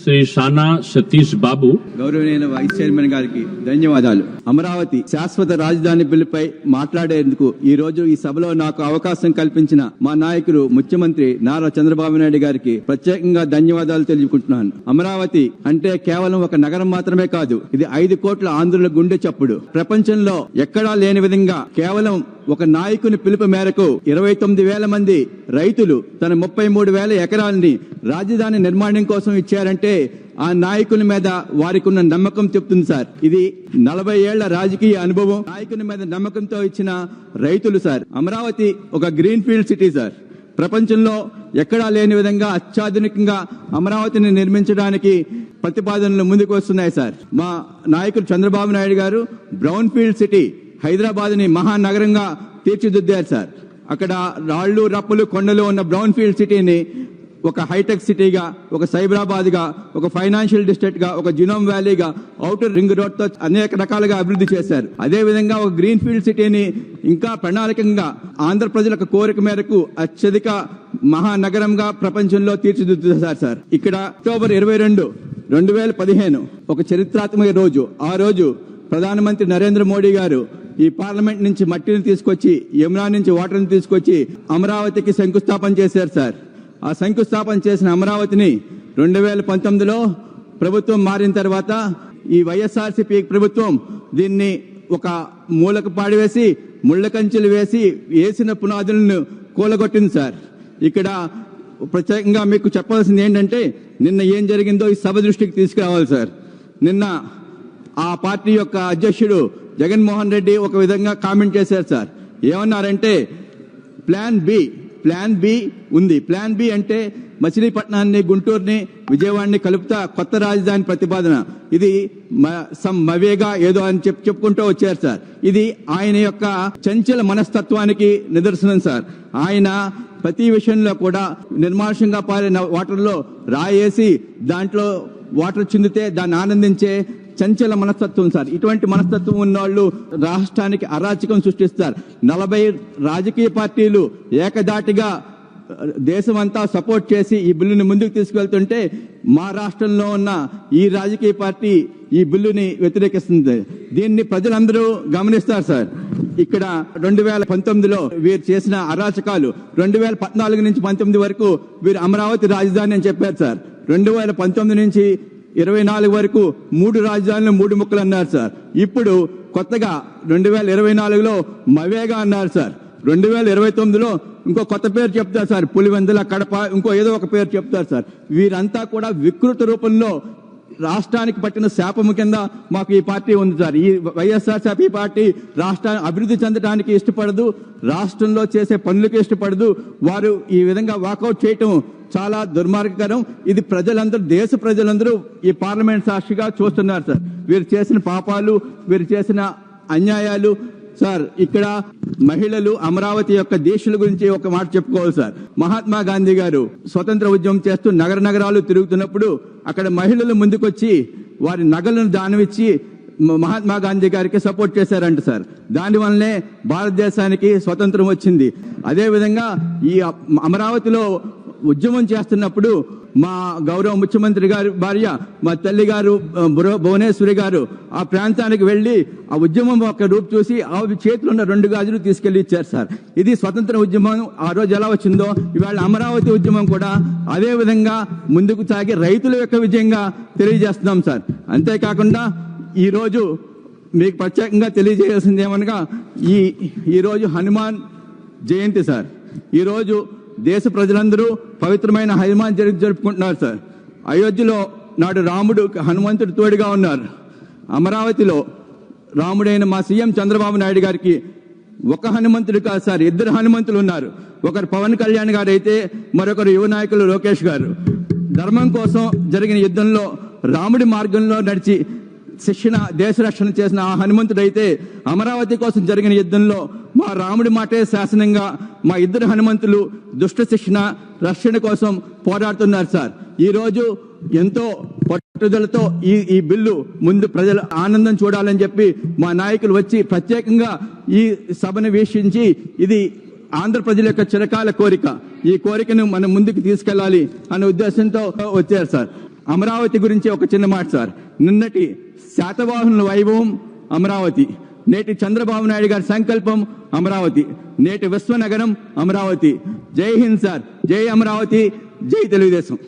శ్రీ షానా సతీష్ బాబు. గౌరవనీయ vice chairman గారికి ధన్యవాదాలు. అమరావతి శాశ్వత రాజధాని బిల్లుపై మాట్లాడేందుకు ఈ రోజు ఈ సభలో నాకు అవకాశం కల్పించిన మా నాయకుడు ముఖ్యమంత్రి నారా చంద్రబాబు నాయుడు గారికి ప్రత్యేకంగా ధన్యవాదాలు తెలుపుకుంటున్నాను. అమరావతి అంటే కేవలం ఒక నగరం మాత్రమే కాదు, ఇది 5 కోట్ల ఆంధ్రుల గుండె చప్పుడు. ప్రపంచంలో ఎక్కడా లేని విధంగా కేవలం ఒక నాయకుని పిలుపు మేరకు 29,000 మంది రైతులు తన 33,000 ఎకరాలని రాజధాని నిర్మాణం కోసం ఇచ్చారంటే ఆ నాయకుని మీద వారికి ఉన్న నమ్మకం చెప్తుంది సార్. ఇది 40 ఏళ్ల రాజకీయ అనుభవం, నాయకుని మీద నమ్మకంతో ఇచ్చిన రైతులు సార్. అమరావతి ఒక గ్రీన్ ఫీల్డ్ సిటీ సార్. ప్రపంచంలో ఎక్కడా లేని విధంగా అత్యాధునికంగా అమరావతిని నిర్మించడానికి ప్రతిపాదనలు ముందుకు వస్తున్నాయి సార్. మా నాయకుడు చంద్రబాబు నాయుడు గారు బ్రౌన్ ఫీల్డ్ సిటీ హైదరాబాద్ ని మహానగరంగా తీర్చిదిద్దారు సార్. అక్కడ రాళ్లు రప్పులు కొండలు ఉన్న బ్రౌన్ ఫీల్డ్ సిటీని ఒక హైటెక్ సిటీగా, ఒక సైబరాబాద్ గా, ఒక ఫైనాన్షియల్ డిస్ట్రిక్ట్ గా, ఒక జినోమ్ వ్యాలీగా, ఔటర్ రింగ్ రోడ్ తో అనేక రకాలుగా అభివృద్ధి చేశారు. అదే విధంగా ఒక గ్రీన్ ఫీల్డ్ సిటీని ఇంకా ప్రణాళికంగా ఆంధ్ర ప్రజలకు కోరిక మేరకు అత్యధిక మహానగరంగా ప్రపంచంలో తీర్చిదిద్దుతారు సార్. ఇక్కడ అక్టోబర్ 22, 2015 ఒక చరిత్రాత్మక రోజు. ఆ రోజు ప్రధానమంత్రి నరేంద్ర మోడీ గారు ఈ పార్లమెంట్ నుంచి మట్టిని తీసుకొచ్చి, యమునా నుంచి వాటర్ని తీసుకొచ్చి అమరావతికి శంకుస్థాపన చేశారు సార్. ఆ శంకుస్థాపన చేసిన అమరావతిని 2019లో ప్రభుత్వం మారిన తర్వాత ఈ వైఎస్ఆర్సీపీ ప్రభుత్వం దీన్ని ఒక మూలకు పాడివేసి ముళ్ల కంచెలు వేసిన పునాదులను కూలగొట్టింది సార్. ఇక్కడ ప్రత్యేకంగా మీకు చెప్పాల్సింది ఏంటంటే, నిన్న ఏం జరిగిందో ఈ సభ దృష్టికి తీసుకురావాలి సార్. నిన్న ఆ పార్టీ యొక్క అధ్యక్షుడు జగన్మోహన్ రెడ్డి ఒక విధంగా కామెంట్ చేశారు సార్. ఏమన్నారంటే ప్లాన్ బి ఉంది. ప్లాన్ బి అంటే మచిలీపట్నాన్ని, గుంటూరుని, విజయవాడని కలుపుతా కొత్త రాజధాని ప్రతిపాదన. ఇది మవేగా ఏదో అని చెప్పుకుంటూ వచ్చారు సార్. ఇది ఆయన యొక్క చంచల మనస్తత్వానికి నిదర్శనం సార్. ఆయన ప్రతి విషయంలో కూడా నిర్మానుషంగా పారిన వాటర్లో రాయేసి దాంట్లో వాటర్ చిందితే దాన్ని ఆనందించే చంచల మనస్తత్వం సార్. ఇటువంటి మనస్తత్వం ఉన్న వాళ్ళు రాష్ట్రానికి అరాచకం సృష్టిస్తారు. 40 రాజకీయ పార్టీలు ఏకదాటిగా దేశమంతా సపోర్ట్ చేసి ఈ బిల్లుని ముందుకు తీసుకెళ్తుంటే మా రాష్ట్రంలో ఉన్న ఈ రాజకీయ పార్టీ ఈ బిల్లుని వ్యతిరేకిస్తుంది. దీన్ని ప్రజలందరూ గమనిస్తారు సార్. ఇక్కడ 2019లో వీరు చేసిన అరాచకాలు 2014 నుంచి 19 వరకు వీరు అమరావతి రాజధాని అని చెప్పారు సార్. 2019 నుంచి 24 వరకు 3 రాజధానులు 3 ముక్కలు అన్నారు సార్. ఇప్పుడు కొత్తగా 2024లో మవేగా అన్నారు సార్. 2029లో ఇంకో కొత్త పేరు చెప్తారు సార్, పులివెందుల, కడప, ఇంకో ఏదో ఒక పేరు చెప్తారు సార్. వీరంతా కూడా వికృత రూపంలో రాష్ట్రానికి పట్టిన శాపము కింద మాకు ఈ పార్టీ ఉంది సార్. ఈ వైఎస్ఆర్సీపీ పార్టీ రాష్ట్రాన్ని అభివృద్ధి చెందడానికి ఇష్టపడదు, రాష్ట్రంలో చేసే పనులకు ఇష్టపడదు. వారు ఈ విధంగా వాకౌట్ చేయటం చాలా దుర్మార్గకరం. ఇది దేశ ప్రజలందరూ ఈ పార్లమెంట్ సాక్షిగా చూస్తున్నారు సార్. వీరు చేసిన పాపాలు, వీరు చేసిన అన్యాయాలు సార్. ఇక్కడ మహిళలు అమరావతి యొక్క దీక్షల గురించి ఒక మాట చెప్పుకోవాలి సార్. మహాత్మా గాంధీ గారు స్వతంత్ర ఉద్యమం చేస్తూ నగరాలు తిరుగుతున్నప్పుడు అక్కడ మహిళలు ముందుకొచ్చి వారి నగలను దానమిచ్చి మహాత్మా గాంధీ గారికి సపోర్ట్ చేశారంట సార్. దానివల్లనే భారతదేశానికి స్వతంత్రం వచ్చింది. అదేవిధంగా ఈ అమరావతిలో ఉద్యమం చేస్తున్నప్పుడు మా గౌరవ ముఖ్యమంత్రి గారి భార్య, మా తల్లి గారు భువనేశ్వరి గారు ఆ ప్రాంతానికి వెళ్లి ఆ ఉద్యమం ఒక రూపు చూసి ఆ చేతిలో ఉన్న 2 గాజులు తీసుకెళ్లి ఇచ్చారు సార్. ఇది స్వతంత్ర ఉద్యమం ఆ రోజు ఎలా వచ్చిందో ఇవాళ అమరావతి ఉద్యమం కూడా అదే విధంగా ముందుకు సాగి రైతుల యొక్క విజయంగా తెలియజేస్తున్నాం సార్. అంతేకాకుండా ఈ రోజు మీకు ప్రత్యేకంగా తెలియజేయాల్సింది ఏమనగా ఈ రోజు హనుమాన్ జయంతి సార్. ఈ రోజు దేశ ప్రజలందరూ పవిత్రమైన హనుమాన్ జయంతి జరుపుకుంటున్నారు సార్. అయోధ్యలో నాడు హనుమంతుడు తోడుగా ఉన్నారు. అమరావతిలో రాముడైన మా సీఎం చంద్రబాబు నాయుడు గారికి ఒక హనుమంతుడు కాదు సార్, 2 హనుమంతులు ఉన్నారు. ఒకరు పవన్ కళ్యాణ్ గారు అయితే మరొకరు యువ నాయకులు లోకేష్ గారు. ధర్మం కోసం జరిగిన యుద్ధంలో రాముడి మార్గంలో నడిచి దేశ రక్షణ చేసిన ఆ హనుమంతుడైతే అమరావతి కోసం జరిగిన యుద్ధంలో మా రాముడి మాటే శాసనంగా మా 2 హనుమంతులు దుష్ట రక్షణ కోసం పోరాడుతున్నారు సార్. ఈ రోజు ఎంతో పట్టుదలతో ఈ బిల్లు ముందు ప్రజల ఆనందం చూడాలని చెప్పి మా నాయకులు వచ్చి ప్రత్యేకంగా ఈ సభను వీక్షించి ఇది ఆంధ్ర ప్రజల యొక్క చిరకాల కోరిక, ఈ కోరికను మనం ముందుకు తీసుకెళ్లాలి అనే ఉద్దేశంతో వచ్చారు సార్. అమరావతి గురించి ఒక చిన్న మాట సార్. నిన్నటి శాతవాహనుల వైభవం అమరావతి, నేటి చంద్రబాబు నాయుడు గారి సంకల్పం అమరావతి, నేటి విశ్వనగరం అమరావతి. జై హింద్ సార్, జై అమరావతి, జై తెలుగుదేశం.